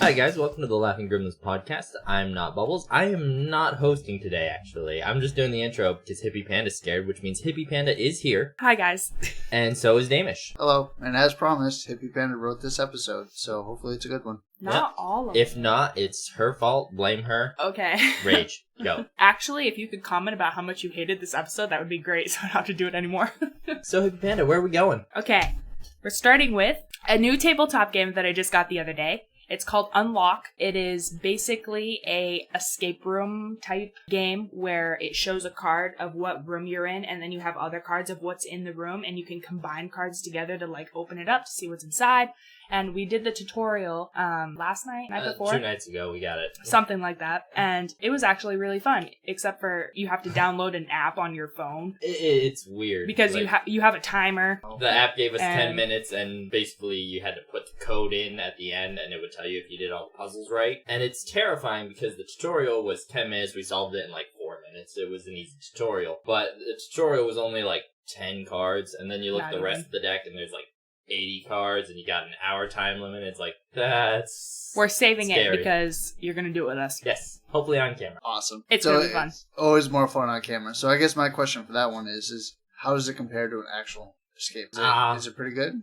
Hi guys, welcome to the Laughing Gremlins podcast. I'm not Bubbles. I am not hosting today, actually. I'm just doing the intro because Hippie Panda's scared, which means Hippie Panda is here. Hi guys. And so is Damish. Hello, and as promised, Hippie Panda wrote this episode, so hopefully it's a good one. Not all of If them. not, it's her fault. Blame her. Okay. Rage. Go. Actually, if you could comment about how much you hated this episode, that would be great, so I don't have to do it anymore. So Hippie Panda, where are we going? Okay. We're starting with a new tabletop game that I just got the other day. It's called Unlock. It is basically a escape room type game where it shows a card of what room you're in, and then you have other cards of what's in the room, and you can combine cards together to like open it up to see what's inside. And we did the tutorial last night before. 2 nights ago, we got it. Something like that. And it was actually really fun, except for you have to download an app on your phone. It's weird. Because you have a timer. The app gave us 10 minutes, and basically you had to put the code in at the end, and it would tell you if you did all the puzzles right. And it's terrifying because the tutorial was 10 minutes. We solved it in like 4 minutes. It was an easy tutorial. But the tutorial was only like 10 cards, and then you look at the rest of the deck, and there's like 80 cards, and you got an hour time limit. It's like, that's We're saving scary. it because you're going to do it with us. Yes, hopefully on camera. Awesome. It's really fun. It's always more fun on camera. So I guess my question for that one is how does it compare to an actual escape? Is it pretty good?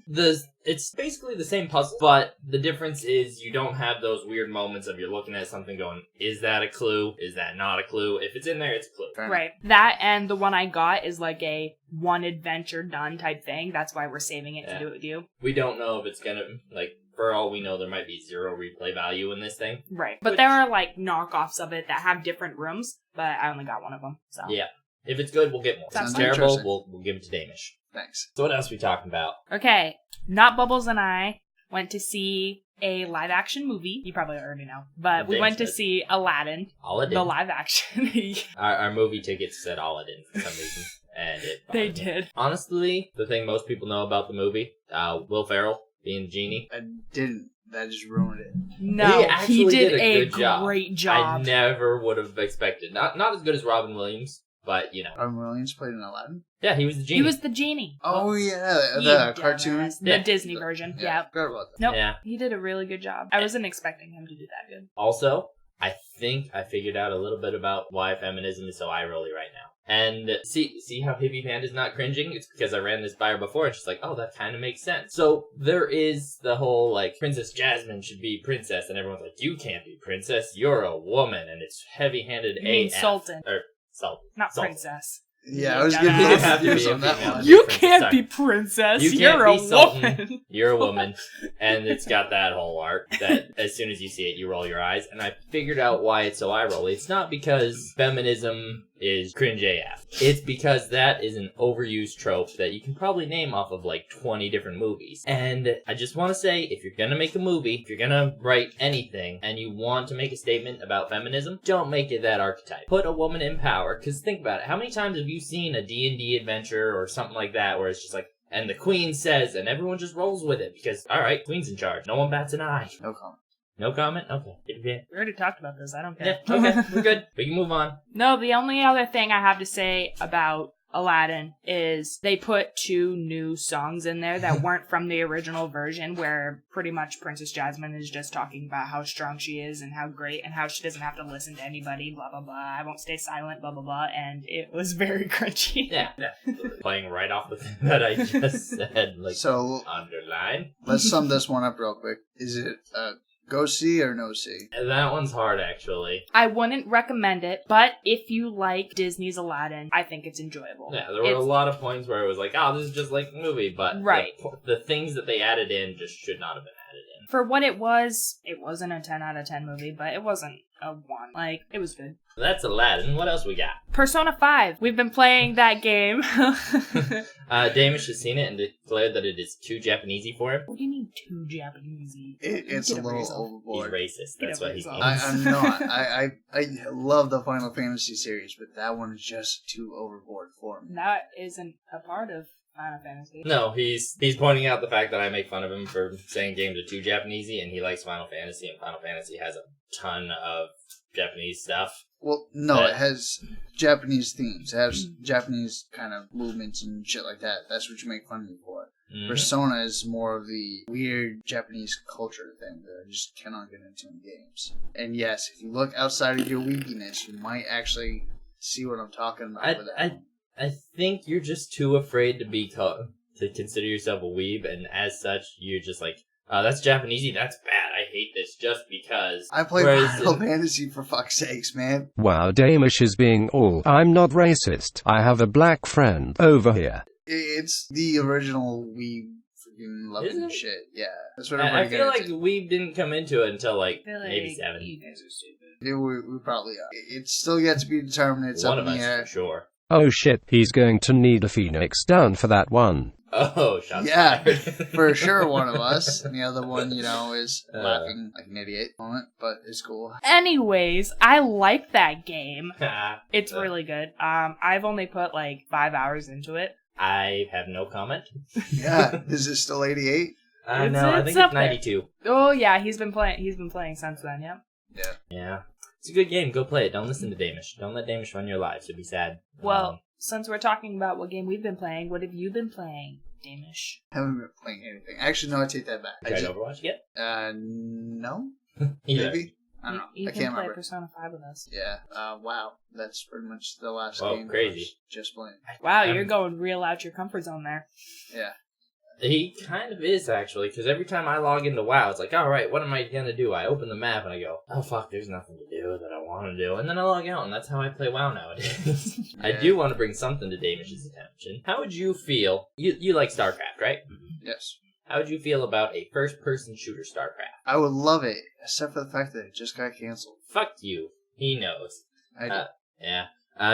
It's basically the same puzzle, but the difference is you don't have those weird moments of you're looking at something going, is that a clue? Is that not a clue? If it's in there, it's a clue. Fair Right. That and the one I got is like a one adventure done type thing. That's why we're saving it to do it with you. We don't know if it's gonna, like, for all we know, there might be 0 replay value in this thing. Right. But there are like knockoffs of it that have different rooms, but I only got one of them. So Yeah. If it's good, we'll get more. If Sounds it's terrible, interesting. we'll give it to Damish. Thanks. So what else are we talking about? Okay. Not Bubbles and I went to see a live action movie. You probably already know. But we went to see Aladdin. Aladdin. The live action. Our movie tickets said Aladdin for some reason. And They did. Honestly, the thing most people know about the movie, Will Ferrell being the genie. I didn't. That just ruined it. No, actually he did a good great job. I never would have expected. Not as good as Robin Williams, but, you know. Robin Williams played in Aladdin? Yeah, he was the genie. He was the genie. Oh, yeah. You The cartoon? dumbass. The Yeah. Disney version. Yeah. Forgot about that. Nope. Yeah. He did a really good job. I wasn't expecting him to do that good. Also, I think I figured out a little bit about why feminism is so eye-rolly right now. And see how Hippie Panda's not cringing? It's because I ran this by her before, and she's like, oh, that kind of makes sense. So there is the whole, like, Princess Jasmine should be princess, and everyone's like, you can't be princess, you're a woman, and it's heavy-handed You mean AF. Sultan. Or Sultan. Not Sultan. princess. Yeah, I was You getting don't have to be confused a on that female. one. You Princess, can't sorry. be princess. You can't You're be a Sultan. woman. You're a woman, and it's got that whole arc that as soon as you see it, you roll your eyes. And I figured out why it's so eye-rolly. It's not because feminism is cringe AF. It's because that is an overused trope that you can probably name off of like 20 different movies. And I just want to say, if you're gonna make a movie, if you're gonna write anything, and you want to make a statement about feminism, don't make it that archetype. Put a woman in power, because think about it. How many times have you seen a D&D adventure or something like that where it's just like, and the queen says, and everyone just rolls with it because, alright, queen's in charge. No one bats an eye. No comment. No comment? Okay. Yeah, We already talked about this. I don't care. okay, we're good. We can move on. No, the only other thing I have to say about Aladdin is they put 2 new songs in there that weren't from the original version, where pretty much Princess Jasmine is just talking about how strong she is and how great and how she doesn't have to listen to anybody, blah, blah, blah. I won't stay silent, blah, blah, blah. And it was very crunchy. Yeah. Playing right off the thing that I just said. Like, So underline. let's sum this one up real quick. Is it go see or no see? That one's hard, actually. I wouldn't recommend it, but if you like Disney's Aladdin, I think it's enjoyable. Yeah, there were a lot of points where it was like, oh, this is just like the movie, but Right. the things that they added in just should not have been added in. For what it wasn't a 10 out of 10 movie, but it wasn't a 1. Like, it was good. That's Aladdin. What else we got? Persona 5. We've been playing that game. Damish has seen it and declared that it is too Japanesey for him. What do you mean too Japanese? It's a little He's overboard. racist. That's what he Get over means. I'm not. I love the Final Fantasy series, but that one is just too overboard for me. That isn't a part of Final Fantasy. No, he's pointing out the fact that I make fun of him for saying games are too Japanesey, and he likes Final Fantasy, and Final Fantasy has a ton of Japanese stuff. Well, no, it has Japanese themes. It has Japanese kind of movements and shit like that. That's what you make fun of me for. Mm-hmm. Persona is more of the weird Japanese culture thing that I just cannot get into in games. And yes, if you look outside of your weakness, you might actually see what I'm talking about. I think you're just too afraid to consider yourself a weeb, and as such, you're just like, that's Japanesey, that's bad. I hate this just because. I play Final Fantasy for fuck's sakes, man. Wow, Damish is being all, I'm not racist. I have a black friend over here. It's the original weeb freaking loving shit. Yeah. That's what I feel like weeb didn't come into it until maybe 7. You guys are stupid. We probably are. It's still yet to be determined. It's one up in the air. For sure. Oh shit, he's going to need a phoenix down for that one. Oh, shots fired. For sure one of us. And the other one, is laughing like an idiot at the moment, but it's cool. Anyways, I like that game. It's really good. I've only put 5 hours into it. I have no comment. Yeah. Is it still 88? No, I think it's 92. There. Oh yeah, he's been playing since then, yeah. Yeah. Yeah. It's a good game. Go play it. Don't listen to Damish. Don't let Damish run your lives. You'll be sad. Well, since we're talking about what game we've been playing, what have you been playing, Damish? I haven't been playing anything. Actually, no, I take that back. Tried Overwatch yet? No. Maybe. I don't know. You I can can't play remember. Persona 5 with us. Yeah. Wow. That's pretty much the last game. Crazy. I was just playing. Wow, you're going real out your comfort zone there. Yeah. He kind of is, actually, because every time I log into WoW, it's like, alright, what am I going to do? I open the map and I go, oh fuck, there's nothing to do that I want to do. And then I log out, and that's how I play WoW nowadays. Yeah. I do want to bring something to Damish's attention. How would you feel? You like StarCraft, right? Yes. How would you feel about a first-person shooter StarCraft? I would love it, except for the fact that it just got canceled. Fuck you. He knows. I do. Yeah.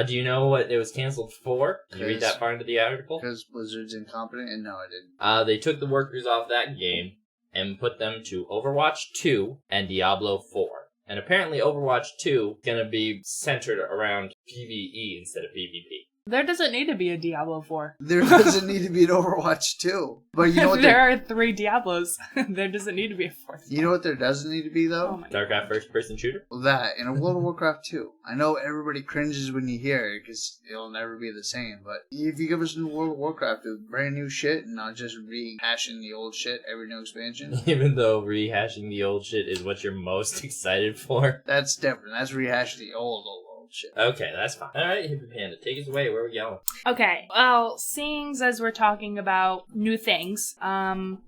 Do you know what it was canceled for? Did you read that far into the article? Because Blizzard's incompetent, and no, I didn't. They took the workers off that game and put them to Overwatch 2 and Diablo 4. And apparently Overwatch 2 is going to be centered around PvE instead of PvP. There doesn't need to be a Diablo 4. There doesn't need to be an Overwatch 2. But you know what? There are 3 Diablos. There doesn't need to be a 4th. You know what there doesn't need to be, though? StarCraft first-person shooter? Well, that, and a World of Warcraft 2. I know everybody cringes when you hear it, because it'll never be the same, but if you give us a new World of Warcraft with brand new shit, and not just rehashing the old shit every new expansion. Even though rehashing the old shit is what you're most excited for? That's different. That's rehashing the old shit. Okay, that's fine. Alright, Hippie Panda, take us away. Where are we going? Okay, well, seeing as we're talking about new things, Not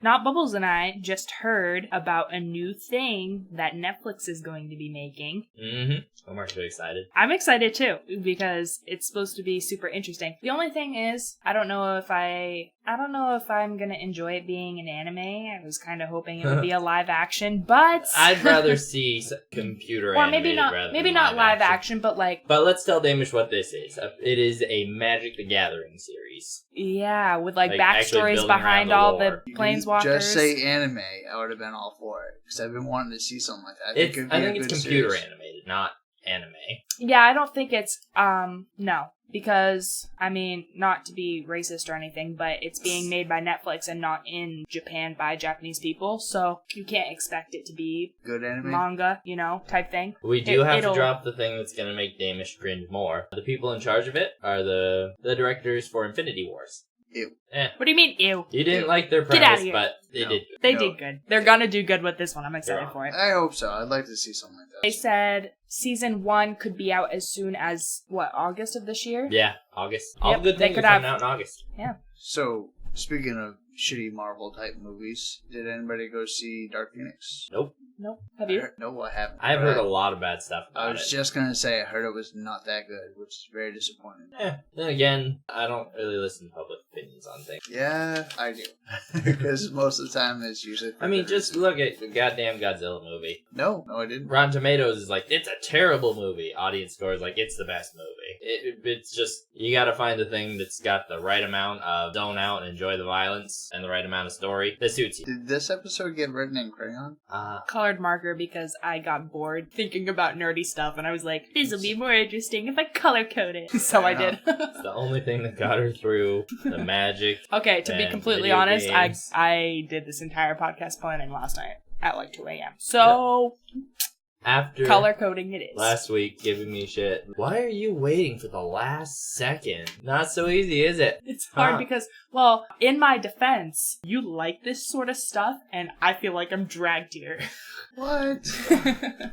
Bubbles and I just heard about a new thing that Netflix is going to be making. Mm-hmm. I'm actually excited. I'm excited too, because it's supposed to be super interesting. The only thing is, I don't know if I'm gonna enjoy it being an anime. I was kind of hoping it would be a live action, but I'd rather see computer or animated maybe not live action, but like. But let's tell Damish what this is. It is a Magic the Gathering series. Yeah, with like backstories behind all the planeswalkers. Just say anime. I would have been all for it because I've been wanting to see something like that. I think it's computer animated, not anime. Yeah, I don't think it's no. Because, I mean, not to be racist or anything, but it's being made by Netflix and not in Japan by Japanese people, so you can't expect it to be good anime manga, type thing. We do have to drop the thing that's going to make Damish cringe more. The people in charge of it are the directors for Infinity Wars. Ew. What do you mean, ew? You didn't like their premise, but they did. They did good. They're gonna do good with this one. I'm excited for it. I hope so. I'd like to see something like that. They said season 1 could be out as soon as, August of this year? Yeah, August. All good things are coming out in August. Yeah. So, speaking of shitty Marvel type movies, did anybody go see Dark Phoenix? Nope. Have you? No, I haven't. I've heard a lot of bad stuff about it. I was just going to say, I heard it was not that good, which is very disappointing. Then again, I don't really listen to public opinions on things. Yeah, I do. Because most of the time it's usually... I mean, just look at the goddamn Godzilla movie. No, I didn't. Rotten Tomatoes is like, it's a terrible movie. Audience score is like, it's the best movie. It's just, you gotta find the thing that's got the right amount of zone out and enjoy the violence and the right amount of story that suits you. Did this episode get written in crayon? Colored marker, because I got bored thinking about nerdy stuff and I was like, this will be more interesting if I color code it. So I did. It's the only thing that got her through the magic. Okay, to be completely honest, I did this entire podcast planning last night at like 2 a.m. So After Color coding it is. last week giving me shit. Why are you waiting for the last second? Not so easy, is it? It's hard Huh. because, well, in my defense, you like this sort of stuff, and I feel like I'm dragged here. What?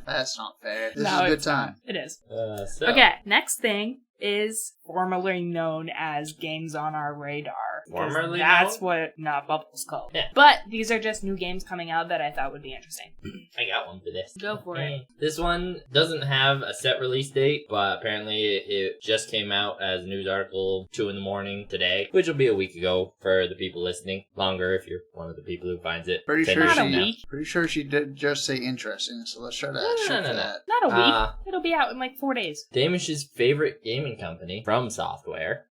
That's not fair. This is No, a good it's not. time. It is. So. Okay, next thing is formerly known as Games on Our Radar. 'Cause Formerly that's known? what Bubble's called. Yeah. But these are just new games coming out that I thought would be interesting. I got one for this. Go for it. This one doesn't have a set release date, but apparently it just came out as a news article 2 in the morning today, which will be a week ago for the people listening. Longer if you're one of the people who finds it. Pretty 10 sure years Not a from now. week. Pretty sure she did just say interesting, so let's try to No, shoot no, for no. that. Not a week. Uh, It'll be out in like 4 days. Damish's favorite gaming company, From Software.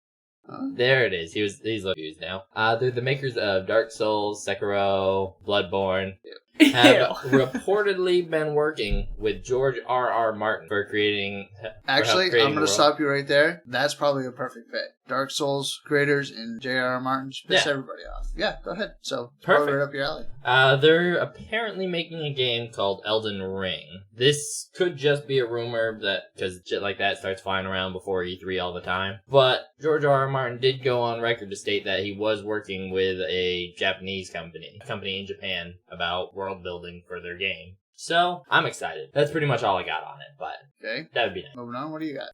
Huh? There it is. He's confused now. They're the makers of Dark Souls, Sekiro, Bloodborne. Have reportedly been working with George R.R. Martin for creating. Actually, creating I'm going the to world. stop you right there. That's probably a perfect fit. Dark Souls creators and J.R.R. Martin just piss Yeah. everybody off. Yeah, go ahead. So, Perfect. right up your alley. They're apparently making a game called Elden Ring. This could just be a rumor that because shit like that starts flying around before E3 all the time. But George R.R. Martin did go on record to state that he was working with a Japanese company in Japan about world building for their game. So I'm excited. That's pretty much all I got on it, but Okay, that would be nice. moving on. What do you got?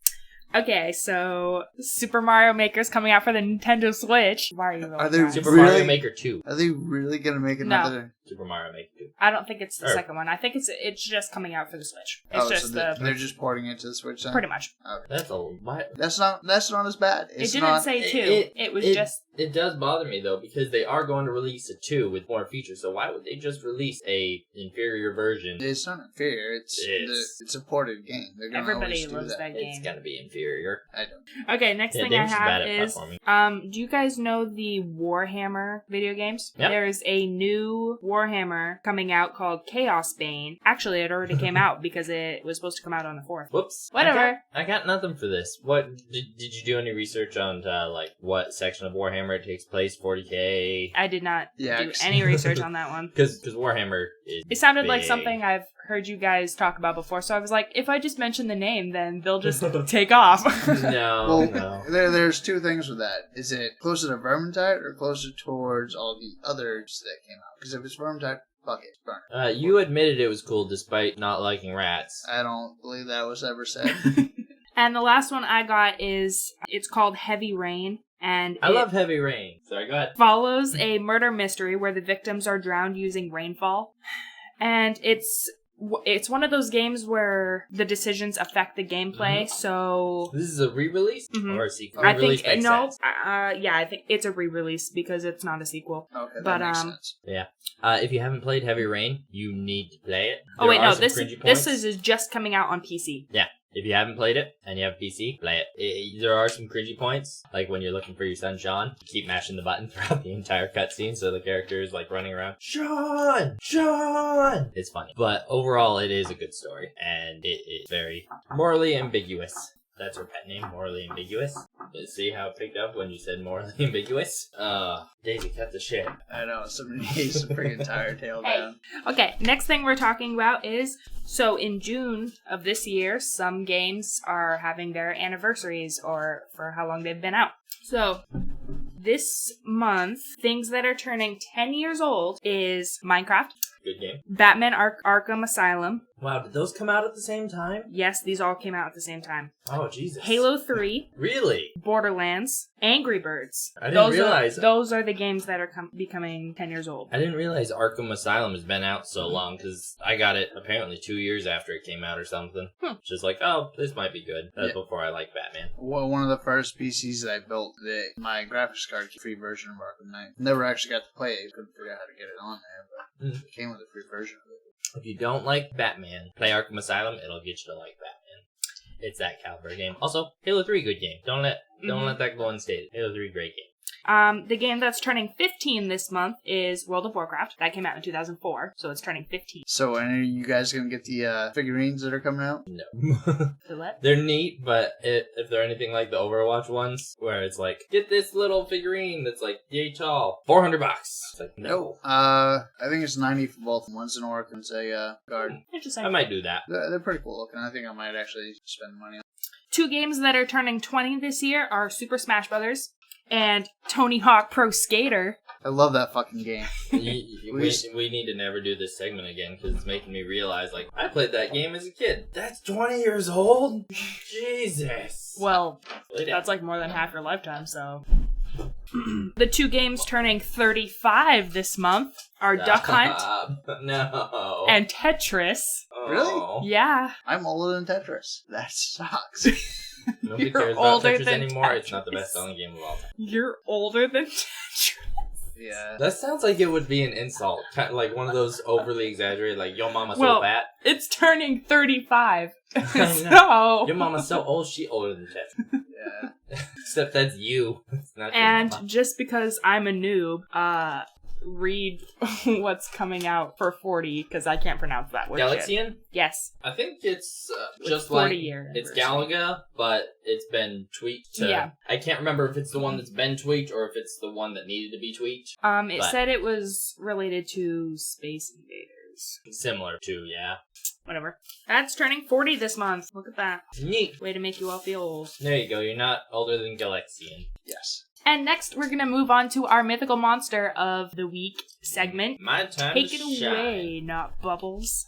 Okay, so Super Mario Maker's coming out for the Nintendo Switch. Why are you Are they Super Really? Mario Maker 2. Are they really going to make another? Super Mario Maker 2. I don't think it's the Or- second one. I think it's just coming out for the Switch. It's So just they're just porting it to the Switch then? pretty much. Okay. That's a what? That's not as bad. It's it didn't not, say two. It was just It does bother me though because they are going to release a 2 with more features. So why would they just release a inferior version? It's not fair. It's a ported game. They're going to everybody always do loves that. that It's game. gonna be inferior. I don't. Okay, next Yeah, thing I Dame's bad have at is platforming. do you guys know the Warhammer video games? Yep. There's a new Warhammer coming out called Chaos Bane. Actually, it already came out because it was supposed to come out on the 4th. Whoops. Whatever. I got nothing for this. What did you do any research on like what section of Warhammer it takes place? 40K. I did not Yeah, do any research on that one. Because Warhammer is. It sounded like big. something I've heard you guys talk about before, so I was like, if I just mention the name, then they'll just take off. No, Well, no. there's two things with that. Is it closer to Vermintide or closer towards all the others that came out? Because if it's Vermintide, fuck it, burn it. You admitted it was cool despite not liking rats. I don't believe that was ever said. And the last one I got is, it's called Heavy Rain, and I it love Heavy Rain. Sorry, go ahead. follows a murder mystery where the victims are drowned using rainfall. And it's one of those games where the decisions affect the gameplay, so This is a re-release Mhm. or a sequel? I Re-release think makes no, sense. yeah, I think it's a re-release because it's not a sequel. Okay, that But, makes um, sense. If you haven't played Heavy Rain, you need to play it. Oh wait, There are no, some this cringy this points. is just coming out on PC. If you haven't played it and you have a PC, play it. There are some cringy points, like when you're looking for your son Sean, keep mashing the button throughout the entire cutscene, so the character is like running around, Sean! It's funny. But overall, it is a good story, and it is very morally ambiguous. That's her pet name, morally ambiguous. Let's see how it picked up when you said morally ambiguous. Daisy, cut the shit. I know, somebody needs to bring a tire tail Hey. down. Okay, next thing we're talking about is, so in June of this year, some games are having their anniversaries or for how long they've been out. So, this month, things that are turning 10 years old is Minecraft, Good game. Batman Arkham Asylum. Wow, did those come out at the same time? Yes, these all came out at the same time. Oh, Jesus. Halo 3, Really? Borderlands, Angry Birds. I didn't Those realize. those are the games that are becoming 10 years old. I didn't realize Arkham Asylum has been out so long, because I got it apparently 2 years after it came out or something. Just like, oh, this might be good. That's before I liked Batman. Well, one of the first PCs that I built, my graphics card, free version of Arkham Knight. Never actually got to play it. Couldn't figure out how to get it on there, but it came with a free version of it. If you don't like Batman, play Arkham Asylum, it'll get you to like Batman. It's that caliber game. Also, Halo 3, good game. Don't let that go unstated. Halo 3, great game. The game that's turning 15 this month is World of Warcraft. That came out in 2004, so it's turning 15. So, and are you guys going to get the figurines that are coming out? No. The what? They're neat, but if they're anything like the Overwatch ones, where it's like, get this little figurine that's like yay tall, $400. It's like, no. I think it's 90 for both. One's an orc, one's a guard. Interesting. I might do that. They're pretty cool looking. I think I might actually spend money on. 2 games that are turning 20 this year are Super Smash Bros. And Tony Hawk Pro Skater. I love that fucking game. We need to never do this segment again because it's making me realize, like, I played that game as a kid. That's 20 years old? Jesus. Well, Play that. that's like more than half your lifetime, so... The 2 games turning 35 this month are Duck Hunt No. and Tetris. Oh. Yeah. I'm older than Tetris. That sucks. Nobody You're cares about older Tetris than anymore. It's not the Tetris. best selling game of all time. You're older than Tetris. Yeah. That sounds like it would be an insult. Kind of like one of those overly exaggerated, like, yo mama's Well, so fat. It's turning 35. I So... Your mama's so old, she older than Tetris. Yeah. Except that's you. It's not your And mama. just because I'm a noob, read what's coming out for 40, because I can't pronounce that word. shit. Galaxian? Yes. I think it's With just 40 like year it's anniversary. Galaga, but it's been tweaked to. Yeah. I can't remember if it's the one that's been tweaked or if it's the one that needed to be tweaked. It But- said it was related to Space Invaders. Similar to, yeah. Whatever. That's turning 40 this month. Look at that. Neat. Way to make you all feel old. There you go. You're not older than Galaxian. Yes. And next, we're gonna move on to our mythical monster of the week segment. My time Take to it shine. away, not Bubbles.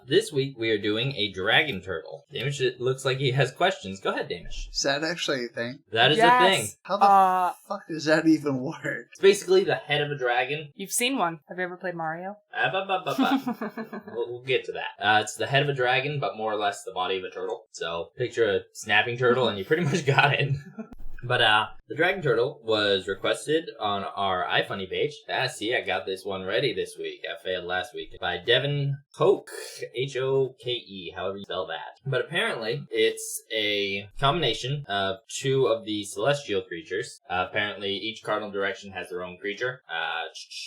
This week we are doing a dragon turtle. Damish, it looks like he has questions. Go ahead, Damish. Is that actually a thing? That is Yes. a thing. How the fuck does that even work? It's basically the head of a dragon. You've seen one. Have you ever played Mario? We'll get to that. It's the head of a dragon, but more or less the body of a turtle. So picture a snapping turtle, and you pretty much got it. But the dragon turtle was requested on our iFunny page. See, I got this one ready this week. I failed last week. By Devin Hoke, Hoke, however you spell that. But apparently, it's a combination of 2 of the celestial creatures. Apparently, each cardinal direction has their own creature.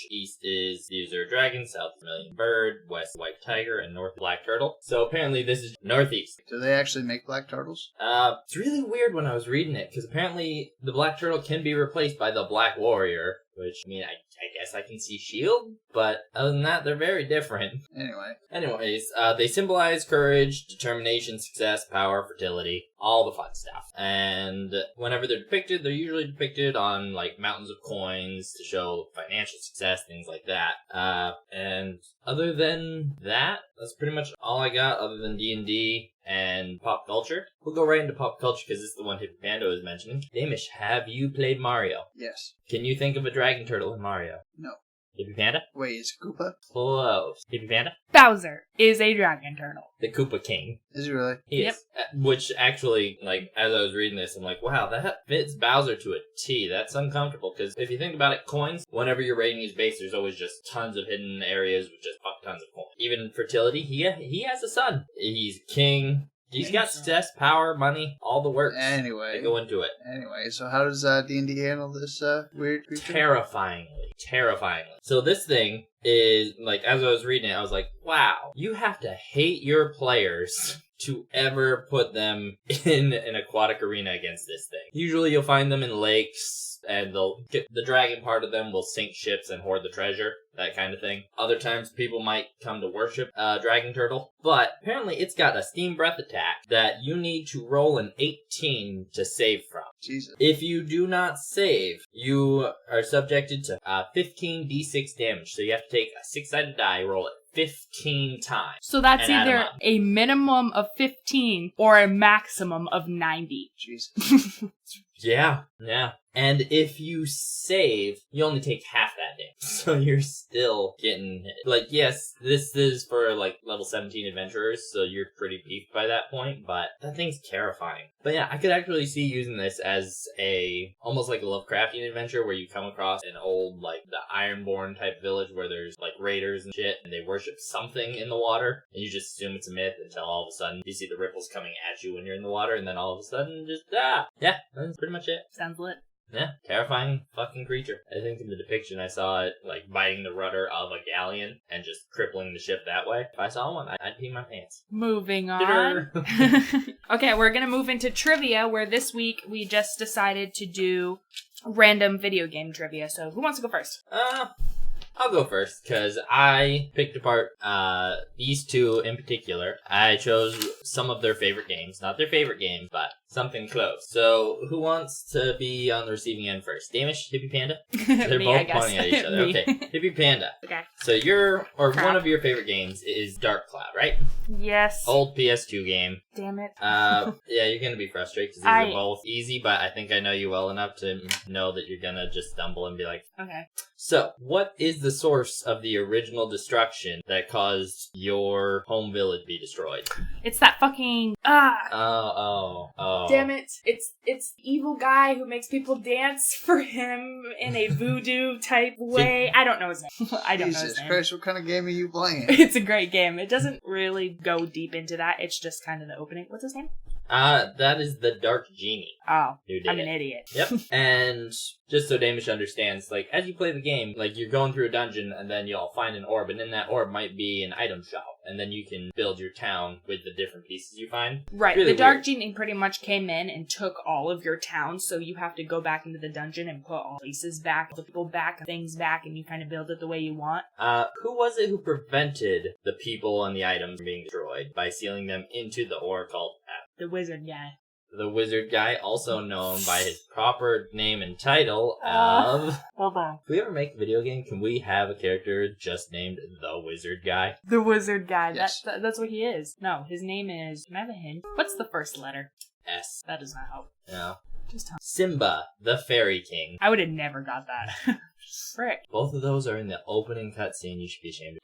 East is these are dragon, south is Million Bird, west white tiger, and north black turtle. So apparently, this is northeast. Do they actually make black turtles? It's really weird when I was reading it, because apparently the black turtle can be replaced by the black warrior, which, I mean, I guess I can see shield, but other than that, they're very different. Anyways, they symbolize courage, determination, success, power, fertility, all the fun stuff. And whenever they're depicted, they're usually depicted on, like, mountains of coins to show financial success, things like that. And other than that, that's pretty much all I got other than D&D and pop culture. We'll go right into pop culture because this is the one Hippie Panda is mentioning. Damish, have you played Mario? Yes. Can you think of a dragon turtle in Mario? No. Hippie Panda? Wait, is it Koopa? Close. Hippie Panda? Bowser is a dragon turtle. The Koopa King. Is it really? He Yep. is. Which actually, like, as I was reading this, I'm like, wow, that fits Bowser to a T. That's uncomfortable, because if you think about it, coins, whenever you're raiding his base, there's always just tons of hidden areas with just fuck tons of coins. Even fertility, he has a son. He's king. He's got success, power, money, all the works. Anyway. They go into it. Anyway, so how does D&D handle this weird creature? Terrifyingly. So this thing is, like, as I was reading it, I was like, wow, you have to hate your players to ever put them in an aquatic arena against this thing. Usually you'll find them in lakes, and they'll get the dragon part of them will sink ships and hoard the treasure, that kind of thing. Other times people might come to worship dragon turtle, but apparently it's got a steam breath attack that you need to roll an 18 to save from. Jesus. If you do not save, you are subjected to 15 d6 damage. So you have to take a 6-sided die, roll it 15 times. So that's and add 'em either up. a minimum of 15 or a maximum of 90. Jesus. Yeah. And if you save, you only take half that damage. So you're still getting hit. Like, yes, this is for, like, level 17 adventurers, so you're pretty beefed by that point, but that thing's terrifying. But yeah, I could actually see using this as almost like a Lovecraftian adventure where you come across an old, like, the Ironborn type village where there's, like, raiders and shit, and they worship something in the water, and you just assume it's a myth until all of a sudden you see the ripples coming at you when you're in the water, and then all of a sudden just, yeah, that's pretty much it. Sounds lit. Yeah, terrifying fucking creature. I think in the depiction I saw it, like, biting the rudder of a galleon and just crippling the ship that way. If I saw one, I'd pee my pants. Moving on. Okay, we're gonna move into trivia, where this week we just decided to do random video game trivia. So who wants to go first? I'll go first, because I picked apart these two in particular. I chose some of their favorite games. Not their favorite game, but something close. So, who wants to be on the receiving end first? Damish? Hippie Panda? They're Me, both I guess. pointing at each other. Me. Okay, Hippie Panda. Okay. So, Crap. one of your favorite games is Dark Cloud, right? Yes. Old PS2 game. Damn it. Yeah, you're gonna be frustrated because these are both easy, but I think I know you well enough to know that you're gonna just stumble and be like, Okay. so, what is the source of the original destruction that caused your home village be destroyed? It's that fucking Oh. Damn it! It's the evil guy who makes people dance for him in a voodoo type way. I don't know his name. I don't know his Jesus name. Christ, what kind of game are you playing? It's a great game. It doesn't really go deep into that. It's just kind of the opening. What's his name? That is the Dark Genie. Oh, Who did I'm it. an idiot. Yep. And just so Damish understands, like, as you play the game, like, you're going through a dungeon and then you'll find an orb, and in that orb might be an item shop, and then you can build your town with the different pieces you find. Right. Really the Dark weird. Genie pretty much came in and took all of your town, so you have to go back into the dungeon and put all places back, the people back, things back, and you kind of build it the way you want. Who was it who prevented the people and the items from being destroyed by sealing them into the orb called The wizard guy. the wizard guy, also known by his proper name and title of... Hold on. If we ever make a video game, can we have a character just named the wizard guy? The wizard guy. Yes. That's what he is. No, his name is... Can I have a hint? What's the first letter? S. That does not help. No. Just tell Simba, the fairy king. I would have never got that. Frick. Both of those are in the opening cutscene. You should be ashamed of.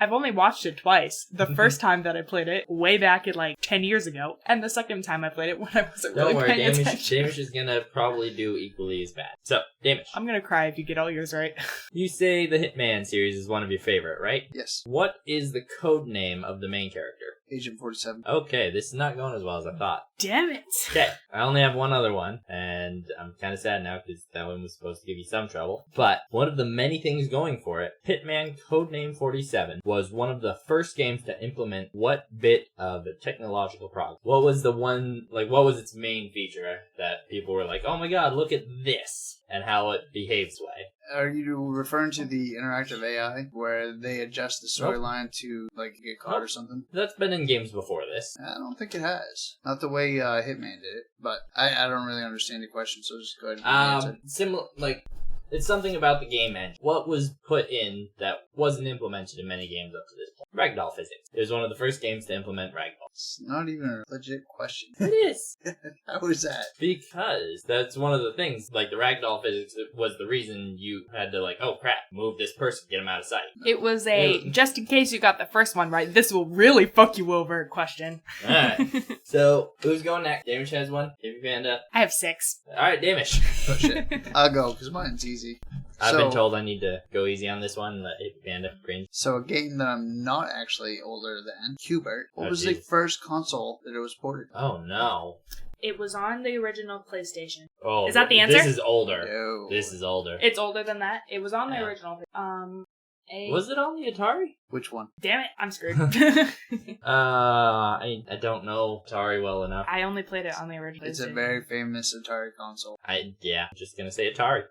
I've only watched it twice. The first time that I played it, way back in like 10 years ago, and the second time I played it when I wasn't Don't really worry, paying Damish attention. is gonna probably do equally as bad. So, Damish, I'm gonna cry if you get all yours right. you say the Hitman series is one of your favorite, right? Yes. What is the code name of the main character? Agent 47. Okay, this is not going as well as I thought. Damn it. Okay, I only have one other one, and I'm kind of sad now because that one was supposed to give you some trouble. But one of the many things going for it, Hitman Codename 47 was one of the first games to implement what bit of technological progress? What was the one, like, what was its main feature that people were like, oh my god, look at this, and how it behaves way? Are you referring to the interactive AI where they adjust the storyline to, like, get caught or something? That's been in games before this. I don't think it has. Not the way Hitman did it, but I don't really understand the question, so just go ahead and answer. Similar, like, it's something about the game engine. What was put in that wasn't implemented in many games up to this point? Ragdoll physics. It was one of the first games to implement ragdoll. It's not even a legit question. It is. How is that? Because that's one of the things, like the ragdoll physics was the reason you had to, like, oh crap, move this person, get him out of sight. It was just in case you got the first one right, this will really fuck you over question. Alright. So, who's going next? Damish has one. Hippie Panda. I have 6. Alright, Damish. Oh shit. I'll go, because mine's easy. I've been told I need to go easy on this one, let Hippie Panda cringe. So a game that I'm not actually older than, Hubert. What Oh, was geez. the first console that it was ported? Oh no. It was on the original PlayStation. Oh, Is that the answer? This is older. No. This is older. It's older than that. It was on the Yeah. original. Was it on the Atari? Which one? Damn it, I'm screwed. I don't know Atari well enough. I only played it on the original. It's a PlayStation. very famous Atari console. Yeah, just gonna say Atari.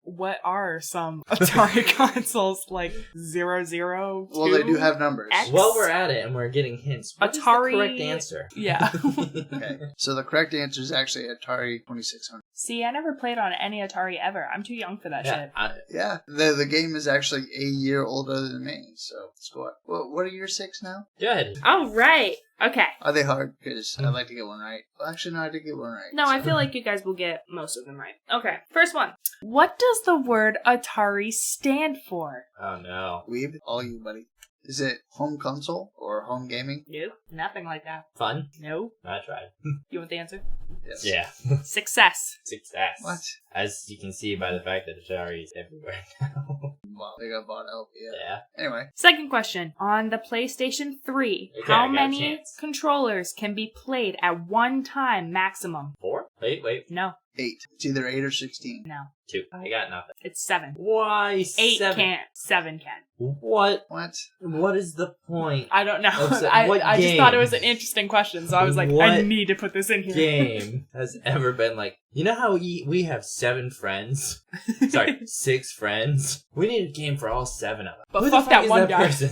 What are some Atari consoles like 002? Well, they do have numbers. X? While we're at it and we're getting hints, what is Atari- the correct answer? Yeah. Okay. So the correct answer is actually Atari 2600. See, I never played on any Atari ever. I'm too young for that Yeah, shit. Yeah, the game is actually a year older than me, so score. What are your 6 now? go ahead. All right. Okay. Are they hard? Because I'd like to get one right. Well, actually, no, I did get one right. No, so. I feel like you guys will get most of them right. Okay. First one. What does the word Atari stand for? Oh no. Weeb, all you, buddy. Is it home console or home gaming? No, nothing like that. Fun? No. I tried. You want the answer? Yes. Yeah. Success. Success. What? As you can see by the fact that Atari is everywhere now. Well, they got bought out. Yeah. Yeah. Anyway, Second question. On the PlayStation 3, Okay, how I got a many chance. controllers can be played at one time maximum? 4? Wait. No. 8. It's either 8 or 16. No, 2. I got nothing. it's 7. Why 8 7? can't. 7 can. What? What? What is the point? I don't know. What I just thought it game? was an interesting question, so I was like, I What need to put this in here. Game has ever been like, you know how we have 7 friends? Sorry, 6 friends? We need a game for all 7 of them. But Who fuck the fuck that is one that guy. person?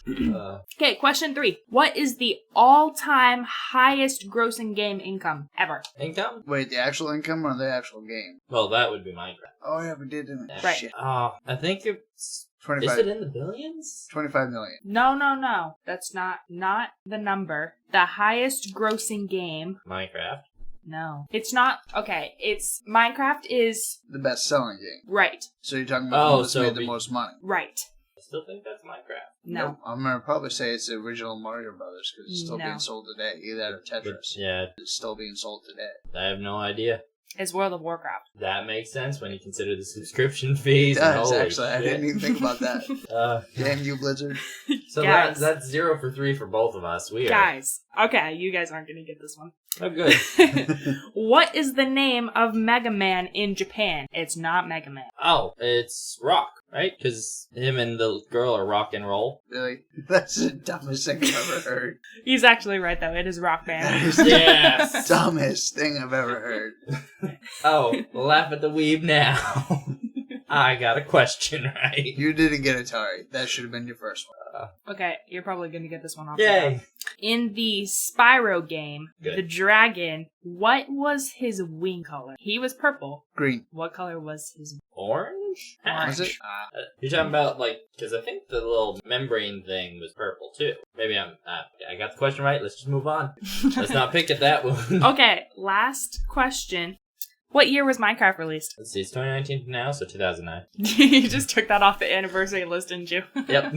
Okay, question 3. What is the all-time highest grossing game income ever? Income? Wait, the actual income or the actual game? Well, that would be Minecraft. Oh, yeah, we did, didn't we? Right. Shit. I think it's... 25, Is it in the billions? 25 million. No. That's not the number. The highest grossing game. Minecraft. No. It's not. Okay, it's Minecraft is The best selling game. right. So you're talking about the one that's so made the be- most money. Right. I still think that's Minecraft. No. Nope. I'm going to probably say it's the original Mario Brothers because it's still No. being sold today. Either that or But, Tetris. yeah, It's still being sold today. I have no idea. It's World of Warcraft. That makes sense when you consider the subscription fees. It and does, holy actually. I shit. didn't even think about that. Damn you, Blizzard. So Guys. that's 0 for 3 for both of us. We are. Guys. Okay, you guys aren't gonna get this one. Oh, good. What is the name of Mega Man in Japan? It's not Mega Man. Oh, it's Rock, right? Because him and the girl are rock and roll. Really? That's the dumbest thing I've ever heard. He's actually right though. It is Rock That Band. is the Yes. dumbest thing I've ever heard. Oh, laugh at the weeb now. I got a question right. You didn't get Atari. That should have been your first one. Okay, you're probably gonna get this one off. Yay. In the Spyro game, Good. the dragon, what was his wing color? He was purple. Green. What color was his Orange? Orange. Was it? You're talking about, like, because I think the little membrane thing was purple, too. Maybe I got the question right. Let's just move on. Let's not pick at that one. Okay, last question. What year was Minecraft released? Let's see, it's 2019 now, so 2009. You just took that off the anniversary list, didn't you? Yep.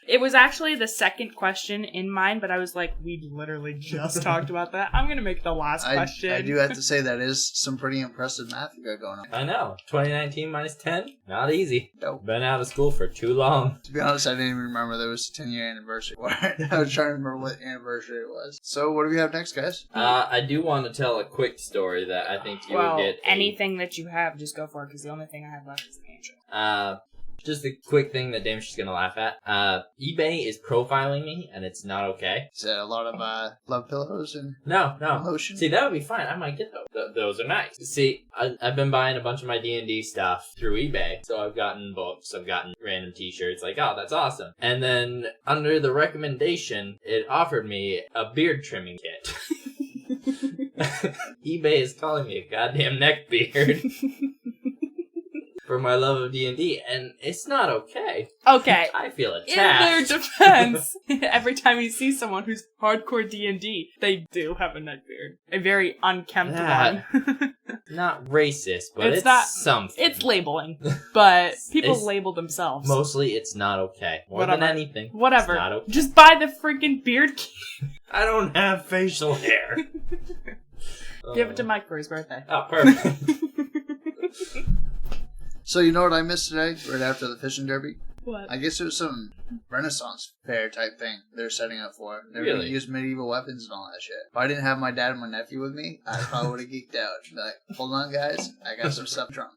It was actually the second question in mine, but I was like, we literally just talked about that. I'm gonna make the last question. I do have to say that is some pretty impressive math you got going on. I know. 2019 minus 10? Not easy. Nope. Been out of school for too long. To be honest, I didn't even remember there was a 10-year anniversary for it. I was trying to remember what anniversary it was. So what do we have next, guys? I do want to tell a quick story that I think you Well, will get. anything that you have, just go for it, because the only thing I have left is the intro. Just a quick thing that Damon's just gonna laugh at. eBay is profiling me, and it's not okay. Is that a lot of love pillows and No. lotion? See, that would be fine. I might get those. Those are nice. See, I've been buying a bunch of my D&D stuff through eBay. So I've gotten books, I've gotten random t-shirts, like, oh, that's awesome. And then, under the recommendation, it offered me a beard trimming kit. eBay is calling me a goddamn neck beard. For my love of D&D, and it's not okay. Okay. I feel In their attacked. defense, every time you see someone who's hardcore D&D, they do have a neck beard. A very unkempt That- one. Not racist, but It's it's not- something. It's labeling, but people It's- label themselves. Mostly, it's not okay. More Whatever. than anything. Whatever. It's not okay. Just buy the freaking beard kit. I don't have facial hair. Give it to Mike for his birthday. Oh, perfect. So you know what I missed today, right after the fishing derby? What? I guess it was some Renaissance fair type thing they're setting up for. They're going to Really? use medieval weapons and all that shit. If I didn't have my dad and my nephew with me, I probably would have geeked out. Be like, hold on, guys, I got some stuff drunk.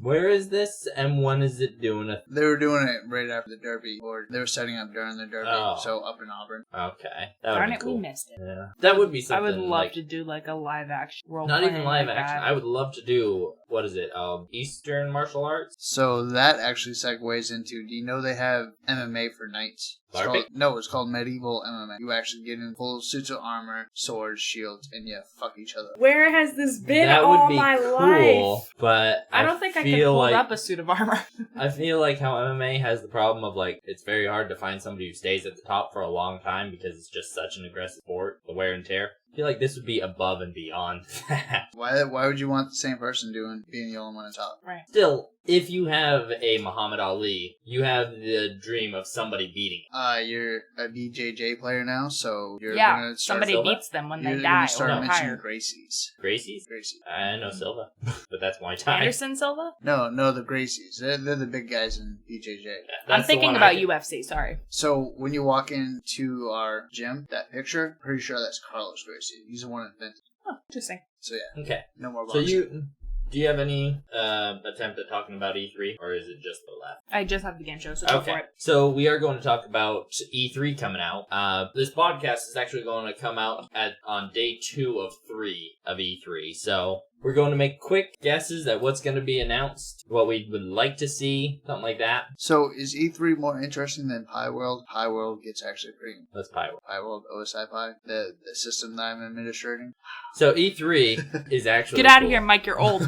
Where is this, and when is it doing a... They were doing it right after the derby, or they were setting up during the derby, Oh. so up in Auburn. Okay. That would Darn be it, cool. we missed it. Yeah. That would be I something would love like... to do like a live action role. Not even playing live like action. that. I would love to do, what is it, Eastern martial arts? So that actually segues into, do you know they have MMA for knights? It's called medieval MMA. You actually get in full suits of armor, swords, shields, and you fuck each other. Where has this been That all would be my cool, life? but I don't think I could feel hold like, up a suit of armor. I feel like how MMA has the problem of, like, it's very hard to find somebody who stays at the top for a long time because it's just such an aggressive sport, the wear and tear. I feel like this would be above and beyond that. Why would you want the same person being the only one on top? Right. Still, if you have a Muhammad Ali, you have the dream of somebody beating him. You're a BJJ player now, so you're Yeah, gonna start somebody Silva? beats them when they you're die gonna or start mentioning retire. Gracies. Gracie's? Gracie. I know Silva, but that's Muay Thai. Anderson Silva? No, the Gracies. They're the big guys in BJJ. I'm That's the thinking one about I can- UFC, sorry. So when you walk into our gym, that picture, pretty sure that's Carlos Gracie. He's the one that invented. Oh, interesting. So yeah, Okay. no more So boxing. do you have any attempt at talking about E3, or is it just the left? I just have the game show, so go for Okay, it. so we are going to talk about E3 coming out. This podcast is actually going to come out on day 2 of 3 of E3. So we're going to make quick guesses at what's going to be announced, what we would like to see, something like that. So is E3 more interesting than Pi World? Pi World gets actually pretty. Let's Pi World. Pi World OSI Pi, the system that I'm administrating. So E3 is actually Get out of cool. here, Mike. You're old.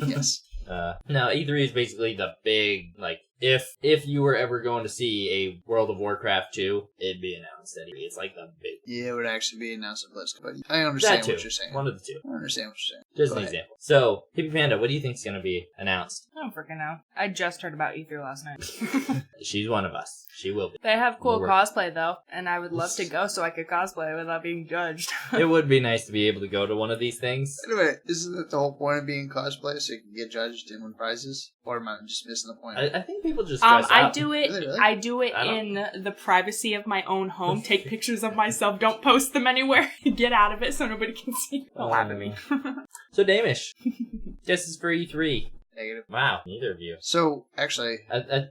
Yes. No, E3 is basically the big, like, if you were ever going to see a World of Warcraft 2, it'd be announced at E3. It's like the big... Yeah, it would actually be announced at BlizzCon, but I understand That too. what you're saying. One of the two. I understand what you're saying. Just Go an ahead. example. So, Hippie Panda, what do you think is going to be announced? I don't freaking know. I just heard about E3 last night. She's one of us. She will be. They have cool We're- cosplay, though, and I would love to go so I could cosplay without being judged. It would be nice to be able to go to one of these things. Anyway, isn't that the whole point of being cosplay, so you can get judged and win prizes? Or am I just missing the point? I think people just dress I up. do it. Really, really? I do it I in the privacy of my own home. Take pictures of myself. Don't post them anywhere. Get out of it so nobody can see. Don't laugh at me. So, Damish, this is for E3. Negative. Wow, neither of you. So, actually, I,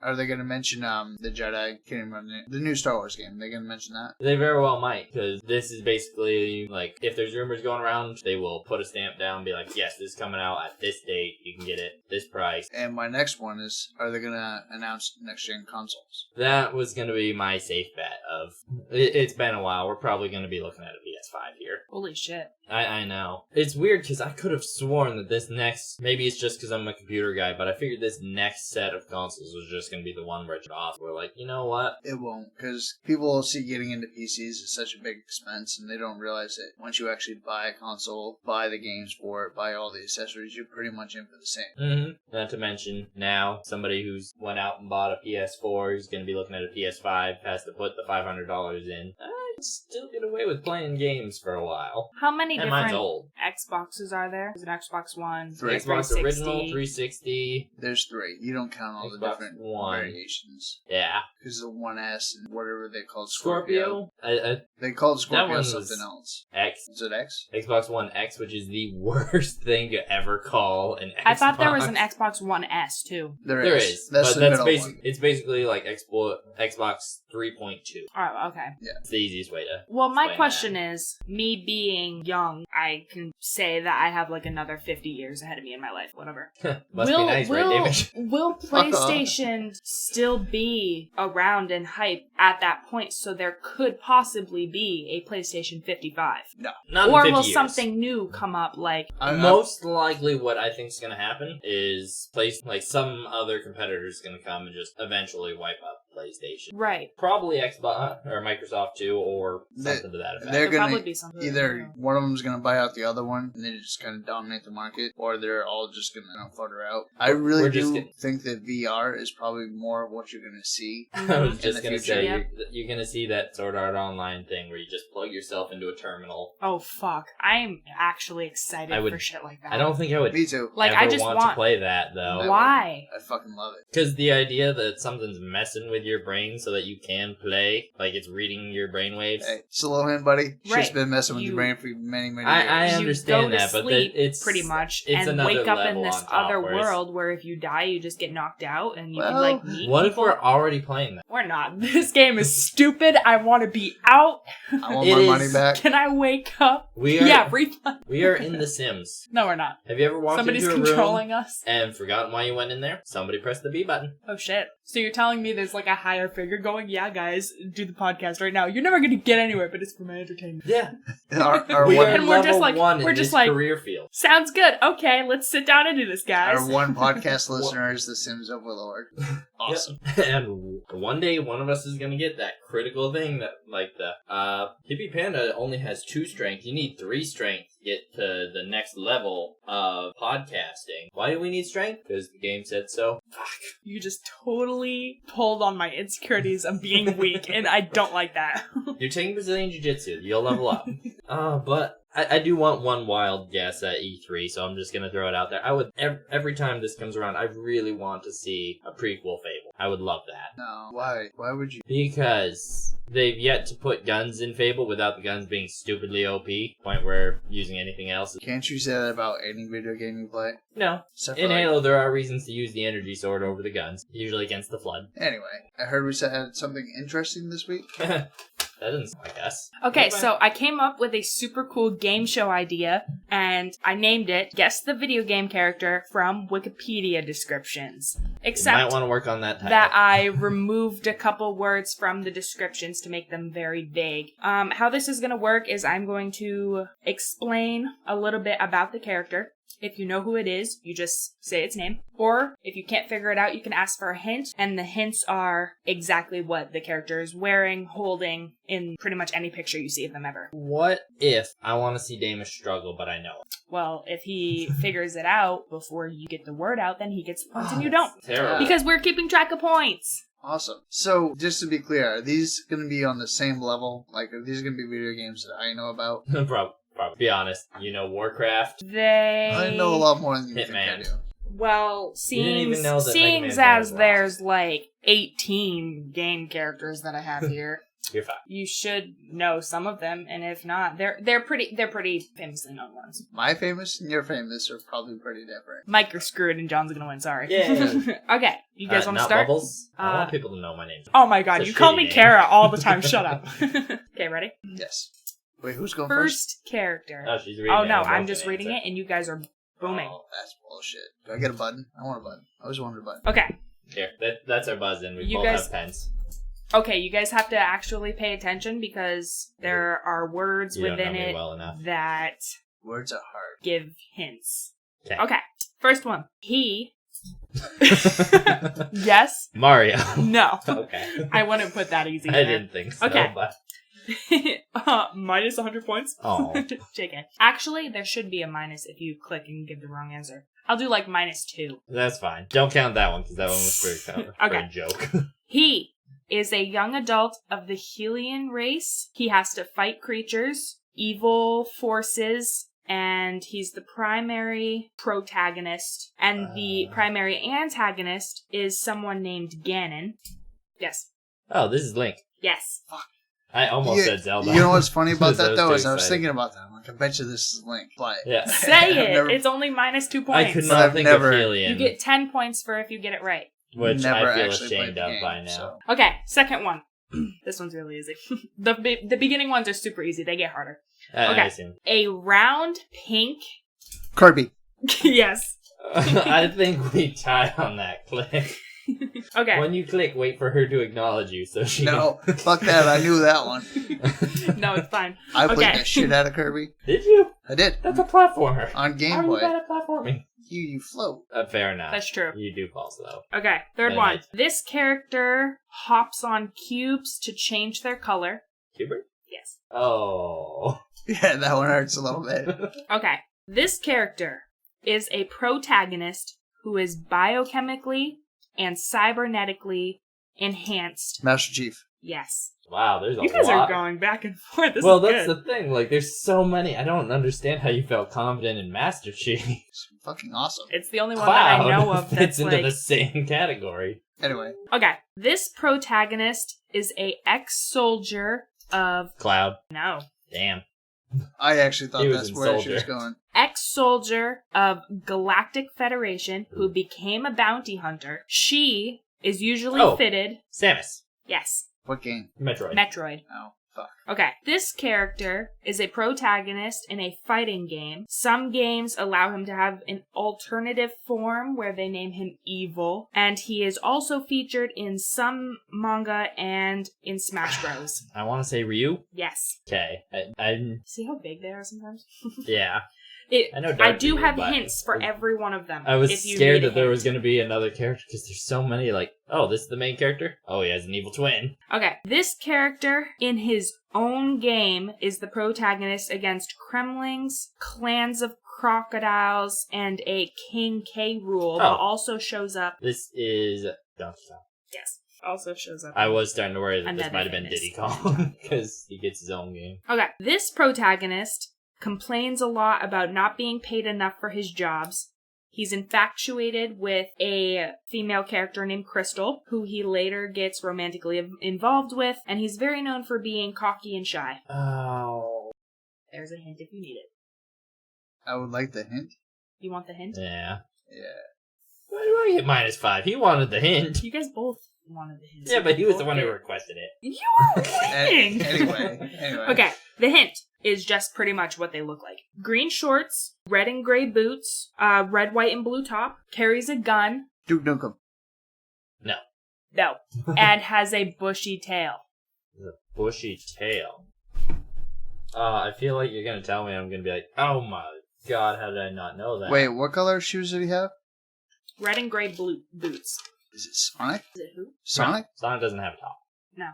are they going to mention the Jedi? Can't remember the new Star Wars game. They going to mention that? They very well might, because this is basically, like, if there's rumors going around, they will put a stamp down and be like, yes, this is coming out at this date, you can get it this price. And my next one is, are they going to announce next-gen consoles? That was going to be my safe bet of, it's been a while, we're probably going to be looking at a PS5 here. Holy shit. I know. It's weird, because I could have sworn that this next, maybe it's just because I'm a computer guy, but I figured this next set of consoles was just going to be the one where it's off. We're like, you know what? It won't, because people see getting into PCs is such a big expense, and they don't realize that once you actually buy a console, buy the games for it, buy all the accessories, you're pretty much in for the same. Mm-hmm. Not to mention, now, somebody who's went out and bought a PS4 who's going to be looking at a PS5 has to put the $500 in. I'd still get away with playing games for a while. How many And mine's different old. Xboxes are there? Is it Xbox One? Three. Xbox 360? original, 360. There's 3. You don't count all the Xbox different One. variations. Yeah. Because the 1S and whatever they called Scorpio. They called That Scorpio one something was- else. X. Is it X? Xbox One X, which is the worst thing to ever call an Xbox. I thought there was an Xbox One S too. There There is. is, That's but the that's middle one. it's basically like Xbox 3.2. Oh, okay. It's the easiest way to. Well, my explain question is, me being young, I can say that I have like another 50 years ahead of me in my life, whatever. that. Must be nice, right, David? Will PlayStation still be around and hype at that point, so there could possibly be a PlayStation 55? Not in Or 50 will years. something new come up like... Most likely, what I think is going to happen is some other competitor is going to come and just eventually wipe up PlayStation. Right. Probably Xbox or Microsoft too, or They- something to that effect. They're Could probably gonna be something. either one of them's gonna buy out the other one and then just kind of dominate the market, or they're all just gonna flutter out. I really We're just do gonna- think that VR is probably more of what you're gonna see. I was in just the going to future. say, Yeah. you're going to see that Sword Art Online thing where you just plug yourself into a terminal. Oh, fuck. I'm actually excited I would- for shit like that. I don't think I would Me too. Like, ever I just want want... to play that, though. Why? I fucking love it. Because the idea that something's messing with your brain so that you can play, like it's reading your brainwaves. Hey, slow hand, buddy. Shit's Right. been messing with You- your brain for many, many I years. understand you go that, to but sleep, it's pretty much, it's and another wake up in level this on top, other where it's- world where if you die, you just get knocked out and you can Well, like meet What if people. we're already playing that? We're not. This game is stupid. I want to be out. I want It my is- money back. Can I wake up? We are Yeah, refund. we are in The Sims. No, we're not. Have you ever walked Somebody's into a controlling room us. and forgotten why you went in there? Somebody pressed the B button. Oh shit. So you're telling me there's like a higher figure going, yeah guys, do the podcast right now. You're never gonna get anywhere, but it's for my entertainment. Yeah, Our we one, are And we're just level like- one we're in just this like- career field. Sounds good. Okay, let's sit down and do this, guys. our one podcast listener is the Sims Overlord. Awesome. Yep. And one day, one of us is gonna get that critical thing that, like the Hippie Panda only has 2 strength. You need 3 strength to get to the next level of podcasting. Why do we need strength? Because the game said so. Fuck. You just totally pulled on my insecurities of being weak, and I don't like that. You're taking Brazilian Jiu-Jitsu. You'll level up. But I do want one wild guess at E3, so I'm just gonna throw it out there. I would every time this comes around, I really want to see a prequel Fable. I would love that No. Why? Why would you? because They've yet to put guns in Fable without the guns being stupidly OP, point where using anything else. Can't you say that about any video game you play? No. Except In for, Halo, there are reasons to use the energy sword over the guns, usually against the Flood. Anyway, I heard we had something interesting this week. That doesn't sound like us. Okay, so I came up with a super cool game show idea, and I named it Guess the Video Game Character from Wikipedia Descriptions. You Except might want to work on that title. that I removed a couple words from the descriptions to make them very vague. How this is going to work is I'm going to explain a little bit about the character. If you know who it is, you just say its name. Or if you can't figure it out, you can ask for a hint. And the hints are exactly what the character is wearing, holding, in pretty much any picture you see of them ever. What if I want to see Damus struggle, but I know it? Well, if he figures it out before you get the word out, then he gets points and you don't. Terrible. Because we're keeping track of points. Awesome. So, just to be clear, are these going to be on the same level? Like, are these going to be video games that I know about? Probably. Be honest. You know Warcraft? I know a lot more than you think I Hitman. do. Well, You didn't even know that seeing Mega as Man was there's like 18 game characters that I have here, You're fine. you should know some of them, and if not, they're pretty famously known ones. My famous and your famous are probably pretty different. Mike, you're screwed, and John's gonna win. Sorry. Yeah. Okay, you guys want to not start? Bubbles? I want people to know my name. Oh my God, It's a you call shitty me name. Kara all the time. Shut up. Okay, ready? Yes. Wait, who's going first? First character. Oh, she's reading Oh it. no, We're I'm both just gonna reading answer. it, and you guys are booming. Oh, that's bullshit. Do I get a button? I want a button. I always wanted a button. Okay. Here, that's our buzz-in. We You both guys- have pens. Okay, you guys have to actually pay attention because there are words You don't know within me it well enough. that Words are hard. give hints. 'Kay. Okay, first one. He. Yes. Mario. No. Okay. I wouldn't put that easy. I in there. didn't think so, Okay. but... Minus 100 points. Oh. JK. Actually, there should be a minus if you click and give the wrong answer. I'll do like -2. That's fine. Don't count that one, because that one was for a Okay. joke. He is a young adult of the Hylian race. He has to fight creatures, evil forces, and he's the primary protagonist. And the primary antagonist is someone named Ganon. Yes. Oh, this is Link. Yes. I almost said Zelda. You know what's funny about Because I that, was though, too is I was excited. thinking about that. I'm like, I bet you this is Link. Play it. Yeah. Say I've it. never- It's only -2 I points. could But not I've think never- of Alien, You get 10 points for if you get it right. which Never I feel actually played ashamed the of game, by now. so- Okay, second one. This one's really easy. The beginning ones are super easy. They get harder. I Okay. assume. A round pink. Kirby. Yes. I think we tied on that click. Okay. When you click, wait for her to acknowledge you, so she... No, fuck that. I knew that one. No, it's fine. I played Okay. the shit out of Kirby. Did you? I did. That's a platformer. On Game How are you Boy. bad at platforming? You float. Fair enough. That's true. You do fall slow. Okay, third Then one. I- This character hops on cubes to change their color. Hubert? Yes. Oh. Yeah, that one hurts a little bit. Okay. This character is a protagonist who is biochemically and cybernetically enhanced. Master Chief. Yes. Wow, there's a lot. You guys are going back and forth. This Well, is that's good. the thing. Like, there's so many. I don't understand how you felt confident in Master Chief. It's fucking awesome. It's the only one that I know of fits that's into like... the same category. Anyway, Okay. This protagonist is a ex-soldier of... Cloud. No. Damn. I actually thought He was that's in where she Soldier. was going. Ex-soldier of Galactic Federation who became a bounty hunter. She is usually Oh. fitted... Samus. Yes. What game? Metroid. Metroid. Oh, fuck. Okay. This character is a protagonist in a fighting game. Some games allow him to have an alternative form where they name him Evil. And he is also featured in some manga and in Smash Bros. I want to say Ryu. Yes. Okay. I See how big they are sometimes? yeah. I know I Dark do Ryu, have but hints for every one of them. I was if you scared need a that there hint. was going to be another character because there's so many. Like, oh, this is the main character. Oh, he has an evil twin. Okay, this character in his own game is the protagonist against Gremlins, clans of crocodiles, and a King K rule, but Oh. also shows up. This is Donkey Kong. Yes, also shows up. I was starting to worry that this Another might have been famous Diddy Kong because he gets his own game. Okay, this protagonist complains a lot about not being paid enough for his jobs. He's infatuated with a female character named Crystal, who he later gets romantically involved with, and he's very known for being cocky and shy. Oh. There's a hint if you need it. I would like the hint. You want the hint? Yeah. Yeah. Why do I get -5? He wanted the hint. You guys both wanted the hint. Yeah, but he was the one who requested it. You were winning! Anyway. Okay, the hint is just pretty much what they look like. Green shorts, red and gray boots, red, white, and blue top, carries a gun. Duke Nukem. No. And has a bushy tail. The bushy tail. I feel like you're gonna tell me I'm gonna be like, oh my god, how did I not know that? Wait, what color shoes did he have? Red and gray blue boots. Is it Sonic? Is it who? Sonic? No, Sonic doesn't have a top. No.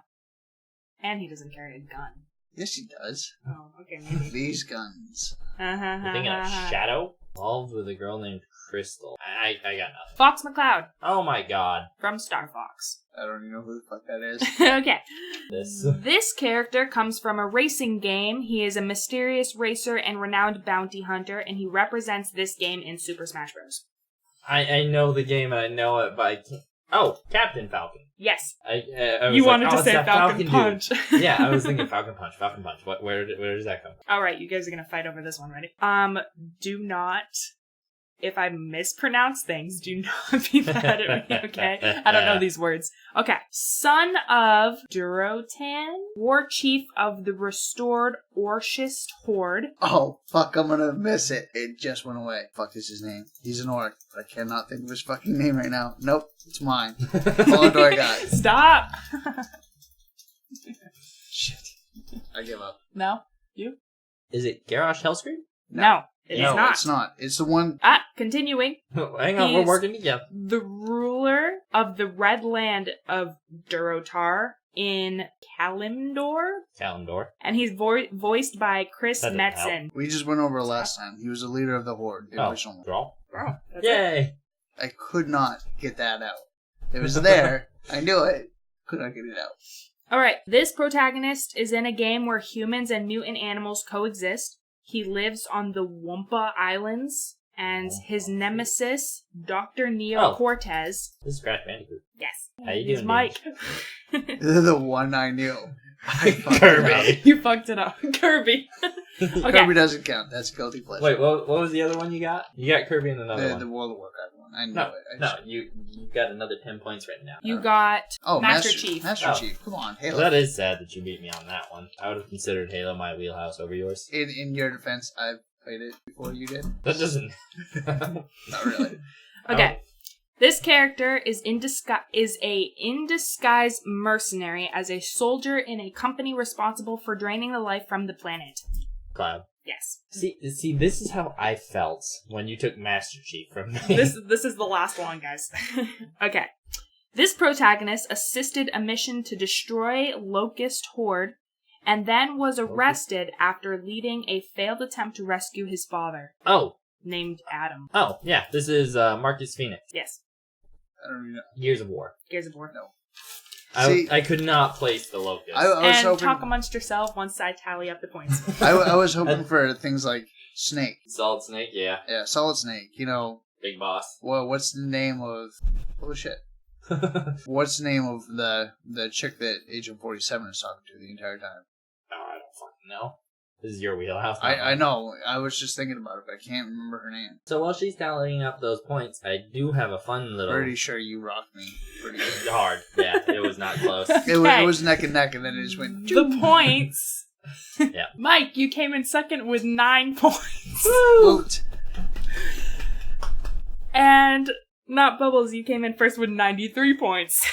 And he doesn't carry a gun. Yes, he does. Oh, okay, maybe. These guns. You're thinking of Shadow? Involved with a girl named Crystal. I got nothing. Fox McCloud Oh my god. from Star Fox. I don't even know who the fuck that is. Okay. This character comes from a racing game. He is a mysterious racer and renowned bounty hunter, and he represents this game in Super Smash Bros. I know the game and I know it, but I can't. Oh, Captain Falcon. Yes. I was You like, wanted to it's say that Falcon dude. Punch. Yeah, I was thinking Falcon Punch. Falcon Punch. Where does that come from? All right, you guys are going to fight over this one. Ready? Do not, if I mispronounce things, do not be mad at me, okay? I don't know these words. Okay. Son of Durotan, war chief of the restored Orchist Horde. Oh, fuck, I'm gonna miss it. It just went away. Fuck is his name? He's an orc. I cannot think of his fucking name right now. Nope, it's mine. How long do I got? Stop! Shit. I give up. No? You? Is it Garrosh Hellscream? No, it's No, not. it's not. It's the one... Continuing. Hang on, we're He's- working together. The ruler of the Red Land of Durotar in Kalimdor. Kalimdor. And he's voiced by Chris That doesn't help. Metzen. We just went over it last time. He was the leader of the Horde, the original one. Draw. Oh, that's it. Yay! I could not get that out. It was there. I knew it. Could not get it out. Alright, this protagonist is in a game where humans and mutant animals coexist. He lives on the Wumpa Islands, and his nemesis, Dr. Neo Oh. Cortez. This is Crash Bandicoot. Yes. How you He's doing, Mike. The one I knew. I fucked it Kirby. You fucked it up. Kirby. up. Okay. Kirby doesn't count. That's guilty pleasure. Wait, what was the other one you got? You got Kirby in another The one. World of Warcraft one. I knew No, it. I no, just- you got another 10 points written down. You got Oh, Master Chief. Master Oh. Chief. Come on, Halo. Well, that is sad that you beat me on that one. I would have considered Halo my wheelhouse over yours. In your defense, I've played it before you did. That doesn't. Not really. Okay. This character is a in disguise mercenary as a soldier in a company responsible for draining the life from the planet. Cloud. Yes. See, this is how I felt when you took Master Chief from me. This is the last one, guys. Okay. This protagonist assisted a mission to destroy Locust Horde and then was arrested after leading a failed attempt to rescue his father, Oh, named Adam. yeah. This is Marcus Phoenix. Yes. I don't even know. Years of War. Gears of War. No. I, See- I could not place the Locust. I was And hoping. talk amongst yourself once I tally up the points. I was hoping for things like Snake. Solid Snake, yeah. Yeah, Solid Snake. You know, Big Boss. well, what's the name of? Oh shit! What's the name of the chick that Agent 47 is talking to the entire time? Oh, I don't fucking know. This is your wheelhouse. I know. I was just thinking about it, but I can't remember her name. So while she's tallying up those points, I do have a fun little... Pretty sure you rocked me pretty good. hard. Yeah, it was not close. It was neck and neck, and then it just went. The points. Yeah. Mike, you came in second with 9 points. Woot. And not Bubbles, you came in first with 93 points.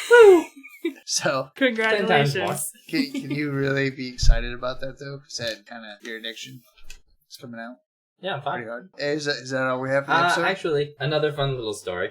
So, Congratulations. can you really be excited about that though? Because that kind of your addiction is coming out Yeah, I'm fine. pretty hard. Is that all we have for the episode? Actually, another fun little story.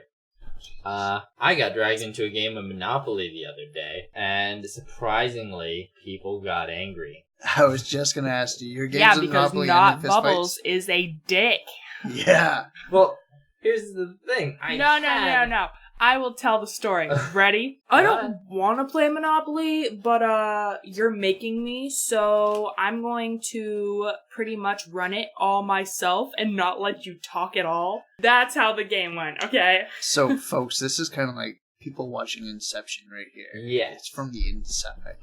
I got dragged into a game of Monopoly the other day, and surprisingly, people got angry. I was just gonna ask you. Your games Yeah, of because Monopoly not ended fist Bubbles is a dick. fights? Yeah. Well, here's the thing. No. I will tell the story. Ready? I don't want to play Monopoly, but you're making me, so I'm going to pretty much run it all myself and not let you talk at all. That's how the game went, okay? So, folks, this is kind of like people watching Inception right here. Yeah. It's from the inside.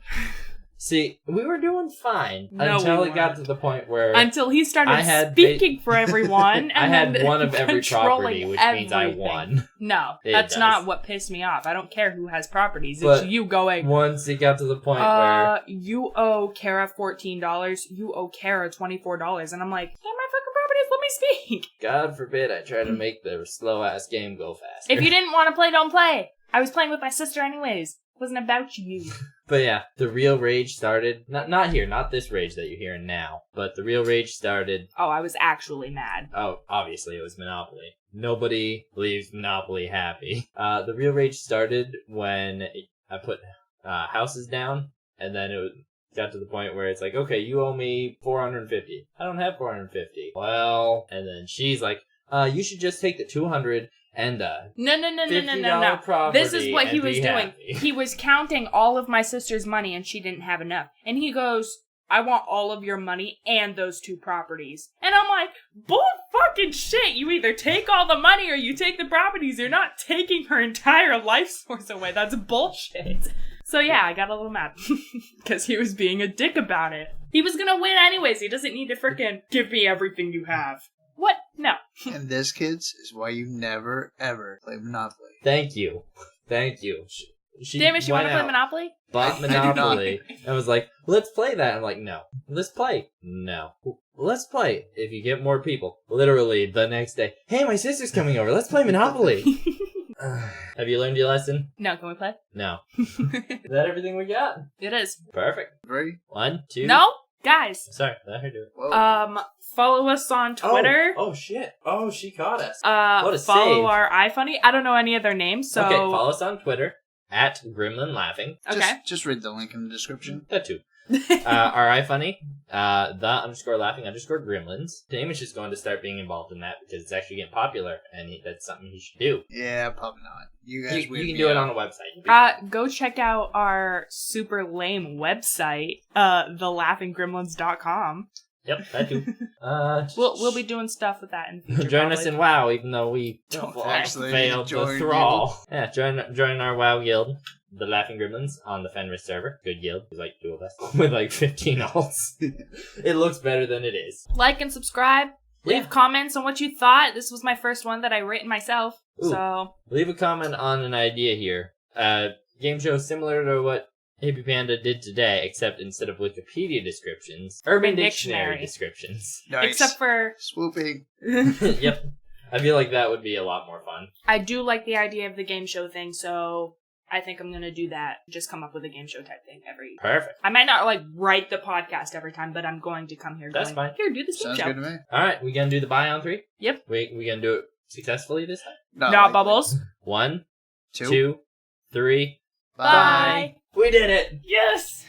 See, we were doing fine No, until we it got weren't. to the point where Until he started I had speaking for everyone. And I had then one of every property, controlling which means I everything. won. No, It that's does. not what pissed me off. I don't care who has properties. But It's you going, once it got to the point where you owe Kara $14, you owe Kara $24, and I'm like, they're my fucking properties, let me speak. God forbid I try to make the slow ass game go faster. If you didn't want to play, don't play. I was playing with my sister anyways. It wasn't about you. But yeah, the real rage started not here, not this rage that you're hearing now, but the real rage started. Oh, I was actually mad. Oh, obviously it was Monopoly. Nobody leaves Monopoly happy. The real rage started when I put houses down, and then it got to the point where it's like, okay, you owe me $450. I don't have $450. Well, and then she's like, you should just take the $200 and No. property. This is what he and was be doing. happy. He was counting all of my sister's money and she didn't have enough. And he goes, I want all of your money and those 2 properties. And I'm like, bull fucking shit. You either take all the money or you take the properties. You're not taking her entire life source away. That's bullshit. So yeah, I got a little mad. Because he was being a dick about it. He was gonna win anyways. He doesn't need to frickin' give me everything you have. What? No. And this, kids, is why you never, ever play Monopoly. Thank you. She Damn, you went want to play out, Monopoly? bought I do not. Monopoly, and was like, let's play that. I'm like, no. Let's play. No. Let's play if you get more people. Literally the next day. Hey, my sister's coming over. Let's play Monopoly. Have you learned your lesson? No, can we play? No. Is that everything we got? It is. Perfect. Ready? 1, 2. No? Guys. Sorry, let her do it. Whoa. Follow us on Twitter. Oh shit. Oh, she caught us. What a Follow save. our iFunny. I don't know any of their names, so... Okay, follow us on Twitter at Gremlin Laughing. Okay. Just read the link in the description. That too. Our iFunny, the_laughing_gremlins. Name is just going to start being involved in that because it's actually getting popular, and that's something he should do. Yeah, probably not. You guys You can do it on a website. Go check out our super lame website, thelaughinggremlins.com. Yep, that too. We'll be doing stuff with that in the future. Join us probably. in WoW, even though we actually failed the join thrall. Yeah, join our WoW guild, the Laughing Gremlins, on the Fenris server. Good guild. There's like 2 of us with like 15 alts. It looks better than it is. Like and subscribe. Leave Yeah. comments on what you thought. This was my first one that I written myself. Ooh. So Leave a comment on an idea here. Game show similar to what Hippie Panda did today, except instead of Wikipedia descriptions, Urban Dictionary descriptions. Nice. except for Swooping. Yep. I feel like that would be a lot more fun. I do like the idea of the game show thing, so I think I'm gonna do that. Just come up with a game show type thing every. Perfect. I might not like write the podcast every time, but I'm going to come here. That's going, fine. Here, do this game Sounds show. good to me. All right, we gonna do the buy on 3? Yep. We gonna do it successfully this time? Not likely. bubbles. 1, 2. 2, 3. Bye. We did it! Yes.